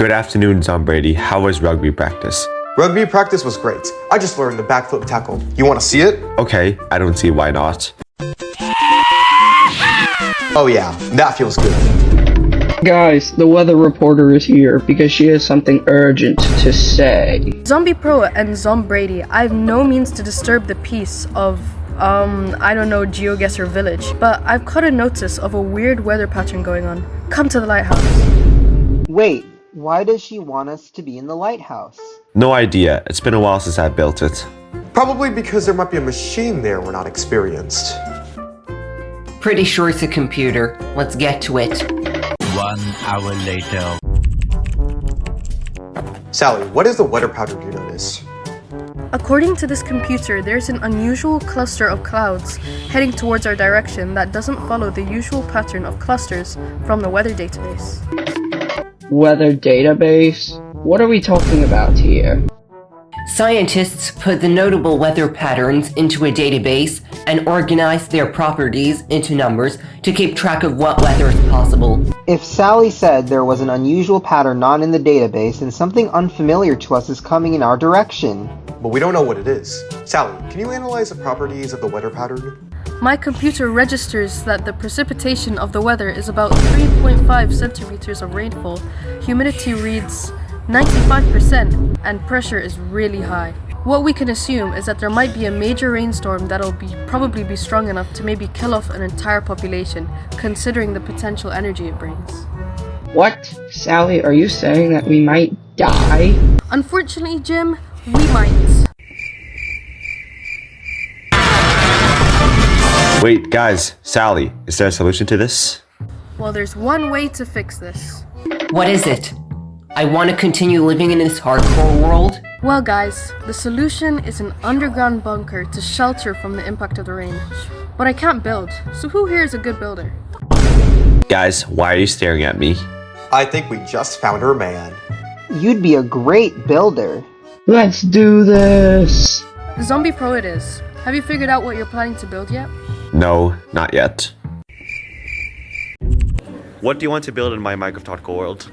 Good afternoon, Zombie. How was rugby practice? Rugby practice was great. I just learned the backflip tackle. You want to see it? Okay, I don't see why not. Oh yeah, that feels good. Guys, the weather reporter is here because she has something urgent to say. Zombie Pro and Zombie, I have no means to disturb the peace of, I don't know, GeoGuessr Village, but I've caught a notice of a weird weather pattern going on. Come to the lighthouse. Wait, why does she want us to be in the lighthouse? No idea. It's been a while since I built it. Probably because there might be a machine there we're not experienced. Pretty sure it's a computer. Let's get to it. 1 hour later. Sally, what is the weather pattern you notice? According to this computer, there's an unusual cluster of clouds heading towards our direction that doesn't follow the usual pattern of clusters from the weather database. Weather database? What are we talking about here? Scientists put the notable weather patterns into a database and organize their properties into numbers to keep track of what weather is possible. If Sally said there was an unusual pattern not in the database, then something unfamiliar to us is coming in our direction. But we don't know what it is. Sally, can you analyze the properties of the weather pattern? My computer registers that the precipitation of the weather is about 3.5 centimeters of rainfall, humidity reads 95%, and pressure is really high. What we can assume is that there might be a major rainstorm that'll probably be strong enough to maybe kill off an entire population, considering the potential energy it brings. What? Sally, are you saying that we might die? Unfortunately, Jim, we might. Wait, guys, Sally, is there a solution to this? Well, there's one way to fix this. What is it? I want to continue living in this hardcore world? Well guys, the solution is an underground bunker to shelter from the impact of the rain. But I can't build, so who here is a good builder? Guys, why are you staring at me? I think we just found our man. You'd be a great builder. Let's do this! Zombie Pro it is. Have you figured out what you're planning to build yet? No, not yet. What do you want to build in my Minecraft world?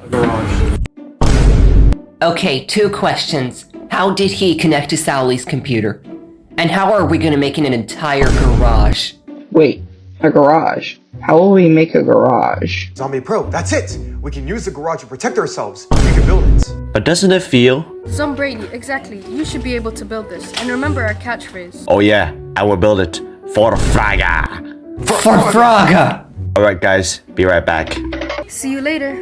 Okay, 2 questions. How did he connect to Sally's computer? And how are we gonna make an entire garage? Wait, a garage? How will we make a garage? Zombie Pro, that's it! We can use the garage to protect ourselves. We can build it. But doesn't it feel? Zombie, exactly. You should be able to build this. And remember our catchphrase. Oh yeah, I will build it. For Fraga! For Fraga! Alright guys, be right back. See you later.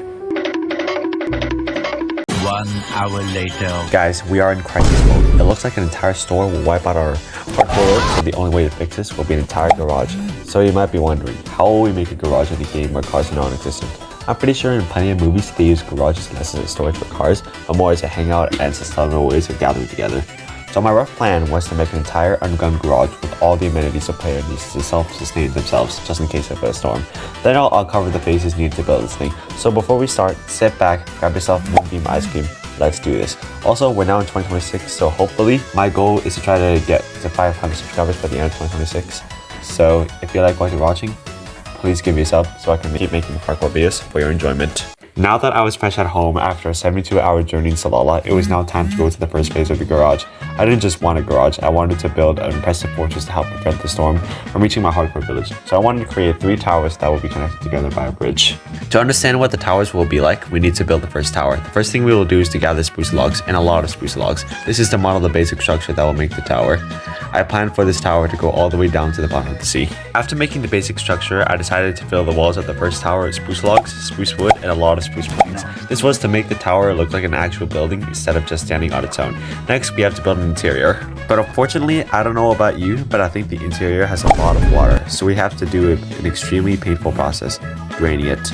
1 hour later. Guys, we are in crisis mode. It looks like an entire store will wipe out our hardcore, so the only way to fix this will be an entire garage. So you might be wondering, how will we make a garage in a game where cars are non-existent? I'm pretty sure in plenty of movies they use garages less as a storage for cars, but more as a hangout and sustainable ways of gathering together. So my rough plan was to make an entire underground garage with all the amenities a player needs to self-sustain themselves, just in case of a storm. Then I'll cover the phases needed to build this thing. So before we start, sit back, grab yourself Moonbeam ice cream. Let's do this. Also, we're now in 2026, so hopefully my goal is to try to get to 500 subscribers by the end of 2026. So if you like what you're watching, please give me a sub so I can keep making hardcore videos for your enjoyment. Now that I was fresh at home after a 72-hour journey in Salala, it was now time to go to the first phase of the garage. I didn't just want a garage, I wanted to build an impressive fortress to help prevent the storm from reaching my hardcore village. So I wanted to create 3 towers that will be connected together by a bridge. To understand what the towers will be like, we need to build the first tower. The first thing we will do is to gather spruce logs, and a lot of spruce logs. This is to model the basic structure that will make the tower. I planned for this tower to go all the way down to the bottom of the sea. After making the basic structure, I decided to fill the walls of the first tower with spruce logs, spruce wood, and a lot of spruce planks. This was to make the tower look like an actual building instead of just standing on its own. Next, we have to build an interior. But unfortunately, I don't know about you, but I think the interior has a lot of water, so we have to do an extremely painful process, draining it.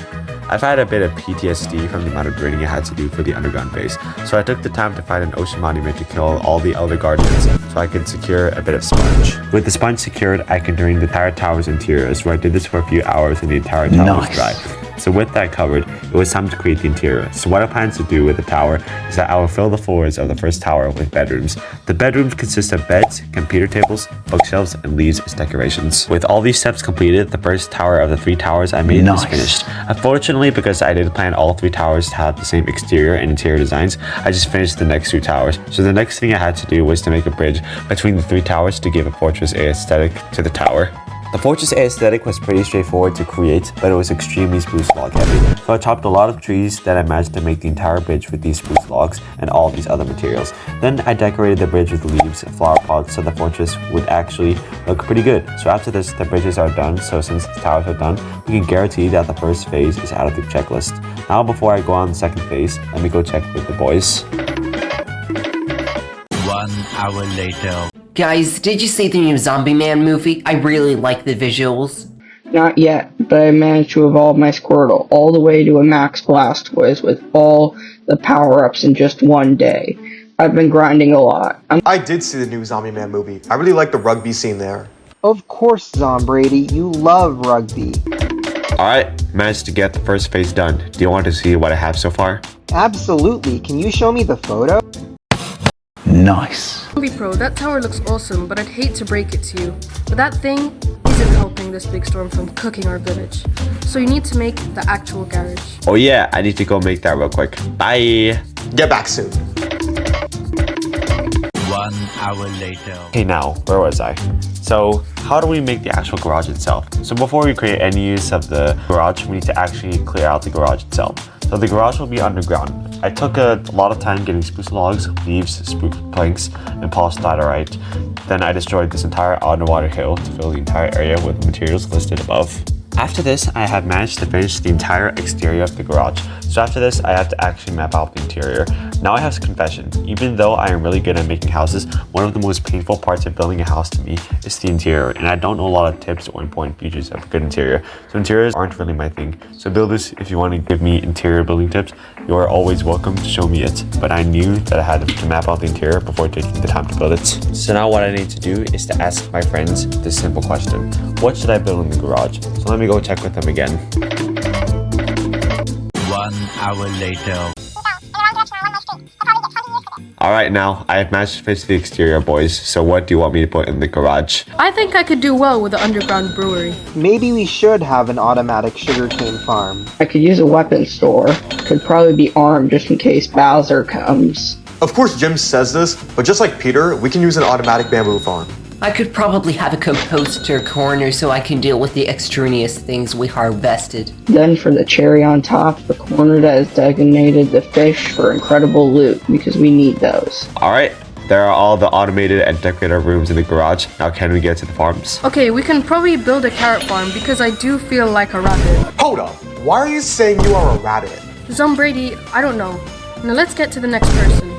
I've had a bit of PTSD from the amount of draining I had to do for the underground base, so I took the time to find an ocean monument to kill all the elder guardians so I could secure a bit of sponge. With the sponge secured, I can drain the entire tower's interior, so I did this for a few hours and the entire tower was dry. So with that covered, it was time to create the interior. So what I plan to do with the tower is that I will fill the floors of the first tower with bedrooms. The bedrooms consist of beds, computer tables, bookshelves, and leaves as decorations. With all these steps completed, the first tower of the 3 towers I made is finished. Unfortunately, because I didn't plan all 3 towers to have the same exterior and interior designs, I just finished the next 2 towers. So the next thing I had to do was to make a bridge between the 3 towers to give a fortress aesthetic to the tower. The fortress aesthetic was pretty straightforward to create, but it was extremely spruce log heavy. So I chopped a lot of trees that I managed to make the entire bridge with these spruce logs and all these other materials. Then I decorated the bridge with leaves and flower pots so the fortress would actually look pretty good. So after this, the bridges are done, so since the towers are done, we can guarantee that the first phase is out of the checklist. Now before I go on the second phase, let me go check with the boys. 1 hour later. Guys, did you see the new Zombie Man movie? I really like the visuals. Not yet, but I managed to evolve my Squirtle all the way to a Max Blastoise with all the power-ups in just one day. I've been grinding a lot. I did see the new Zombie Man movie. I really like the rugby scene there. Of course, Zombrady, you love rugby. Alright, managed to get the first phase done. Do you want to see what I have so far? Absolutely. Can you show me the photo? Nice. Zombie Pro, that tower looks awesome, but I'd hate to break it to you. But that thing isn't helping this big storm from cooking our village. So you need to make the actual garage. Oh yeah, I need to go make that real quick. Bye! Get back soon. 1 hour later. Okay, now, where was I? So, how do we make the actual garage itself? So before we create any use of the garage, we need to actually clear out the garage itself. So the garage will be underground. I took a lot of time getting spruce logs, leaves, spruce planks, and polished laterite. Then I destroyed this entire underwater hill to fill the entire area with materials listed above. After this, I have managed to finish the entire exterior of the garage. So after this, I have to actually map out the interior. Now I have a confession. Even though I am really good at making houses, one of the most painful parts of building a house to me is the interior, and I don't know a lot of tips or important features of a good interior. So interiors aren't really my thing. So builders, if you want to give me interior building tips, you are always welcome to show me it. But I knew that I had to map out the interior before taking the time to build it. So now what I need to do is to ask my friends this simple question. What should I build in the garage? So let me go check with them again. 1 hour later. Alright, now I have managed to finish the exterior, boys. So what do you want me to put in the garage? I think I could do well with the underground brewery. Maybe we should have an automatic sugarcane farm. I could use a weapon store. Could probably be armed just in case Bowser comes. Of course Jim says this, but just like Peter, we can use an automatic bamboo farm. I could probably have a composter corner so I can deal with the extraneous things we harvested. Then for the cherry on top, the corner that is designated the fish for incredible loot, because we need those. Alright, there are all the automated and decorated rooms in the garage. Now can we get to the farms? Okay, we can probably build a carrot farm because I do feel like a rabbit. Hold up, why are you saying you are a rabbit? Zombrady, I don't know. Now let's get to the next person.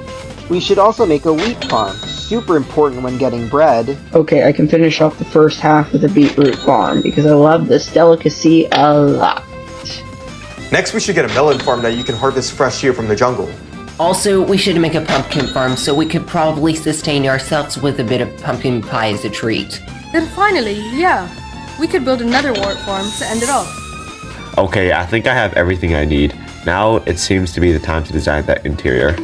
We should also make a wheat farm. Super important when getting bread. Okay, I can finish off the first half with a beetroot farm, because I love this delicacy a lot. Next we should get a melon farm that you can harvest fresh here from the jungle. Also, we should make a pumpkin farm so we could probably sustain ourselves with a bit of pumpkin pie as a treat. Then finally, yeah, we could build another wart farm to end it off. Okay, I think I have everything I need. Now it seems to be the time to design that interior.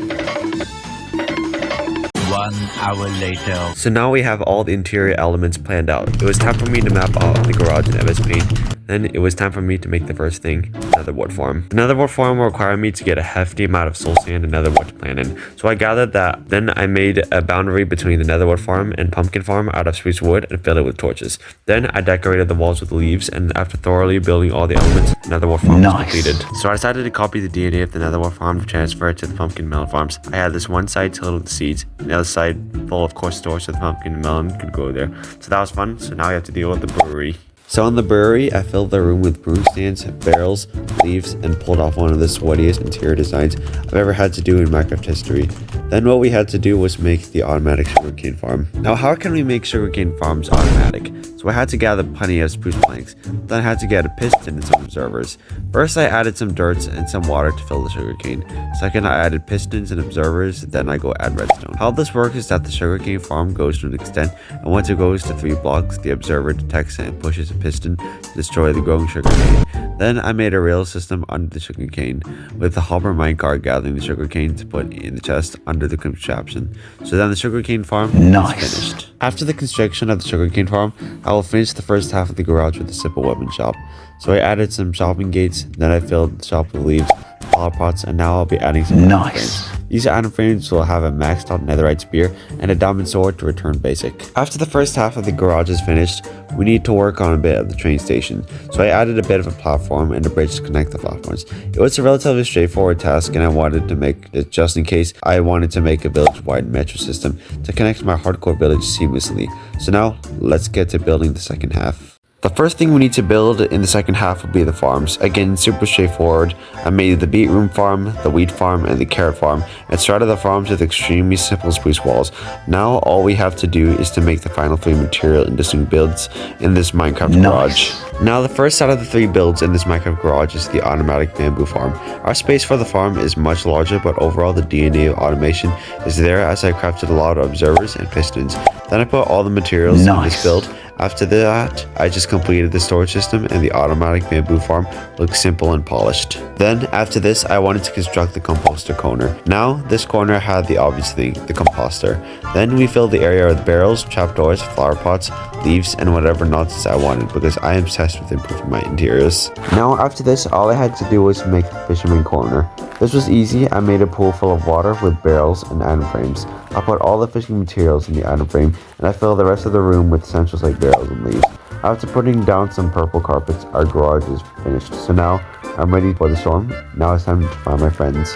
1 hour later. So now we have all the interior elements planned out. It was time for me to map out the garage in MS Paint. Then it was time for me to make the first thing, nether wart farm. The nether wart farm will require me to get a hefty amount of soul sand and nether wart to plant in. So I gathered that. Then I made a boundary between the nether wart farm and pumpkin farm out of spruce wood and filled it with torches. Then I decorated the walls with leaves, and after thoroughly building all the elements, the nether wart farm was completed. So I decided to copy the DNA of the nether wart farm to transfer it to the pumpkin melon farms. I had this one side tilled with the seeds, and the other side full of coarse stores so the pumpkin and melon could grow there. So that was fun. So now we have to deal with the brewery. So in the brewery, I filled the room with broom stands, barrels, leaves, and pulled off one of the sweatiest interior designs I've ever had to do in Minecraft history. Then what we had to do was make the automatic sugarcane farm. Now how can we make sugarcane farms automatic? So I had to gather plenty of spruce planks. Then I had to get a piston and some observers. First I added some dirt and some water to fill the sugarcane. Second I added pistons and observers, then I go add redstone. How this works is that the sugarcane farm goes to an extent, and once it goes to 3 blocks, the observer detects it and pushes a piston to destroy the growing sugarcane. Then I made a rail system under the sugarcane with the hopper minecart gathering the sugarcane to put in the chest under the contraption. So then the sugarcane farm is finished. After the construction of the sugarcane farm, I will finish the first half of the garage with a simple weapon shop. So I added some shopping gates, then I filled the shop with leaves, flower pots, and now I'll be adding some iron frames. These iron frames will have a maxed out netherite spear and a diamond sword to return basic. After the first half of the garage is finished, we need to work on a bit of the train station. So I added a bit of a platform and a bridge to connect the platforms. It was a relatively straightforward task, and I wanted to make it just in case I wanted to make a village-wide metro system to connect my hardcore village seamlessly. So now, let's get to building the second half. The first thing we need to build in the second half will be the farms. Again, super straightforward. I made the beetroot farm, the wheat farm, and the carrot farm, and started the farms with extremely simple spruce walls. Now all we have to do is to make the final 3 material industry builds in this Minecraft garage. Now the first out of the 3 builds in this Minecraft garage is the automatic bamboo farm. Our space for the farm is much larger, but overall the DNA of automation is there as I crafted a lot of observers and pistons. Then I put all the materials in this build. After that, I just completed the storage system and the automatic bamboo farm looks simple and polished. Then, after this, I wanted to construct the composter corner. Now, this corner had the obvious thing, the composter. Then we filled the area with barrels, trapdoors, flower pots, leaves, and whatever nonsense I wanted because I am obsessed with improving my interiors. Now, after this, all I had to do was make the fisherman corner. This was easy. I made a pool full of water with barrels and iron frames. I put all the fishing materials in the iron frame, and I filled the rest of the room with essentials like barrels and leaves. After putting down some purple carpets, our garage is finished. So now, I'm ready for the storm. Now it's time to find my friends.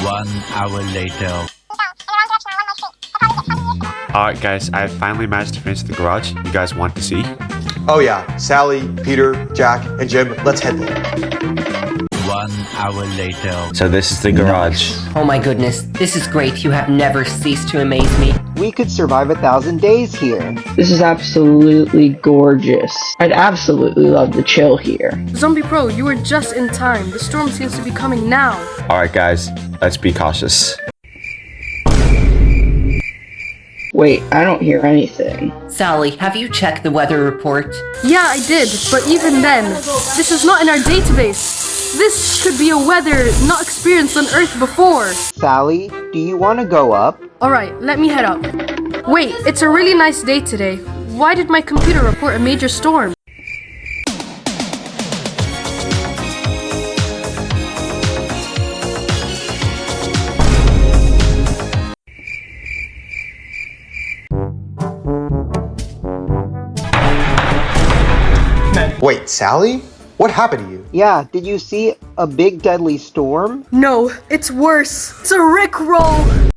1 hour later. Alright guys, I finally managed to finish the garage. You guys want to see? Oh yeah, Sally, Peter, Jack, and Jim, let's head there. 1 hour later. So this is the garage. Oh my goodness, this is great. You have never ceased to amaze me. We could survive 1,000 days here. This is absolutely gorgeous. I'd absolutely love to chill here. Zombie Pro, you were just in time. The storm seems to be coming now. Alright guys, let's be cautious. Wait, I don't hear anything. Sally, have you checked the weather report? Yeah, I did, but even then, this is not in our database. This could be a weather not experienced on Earth before. Sally, do you want to go up? Alright, let me head up. Wait, it's a really nice day today. Why did my computer report a major storm? Wait, Sally? What happened to you? Yeah, did you see a big deadly storm? No, it's worse. It's a rickroll.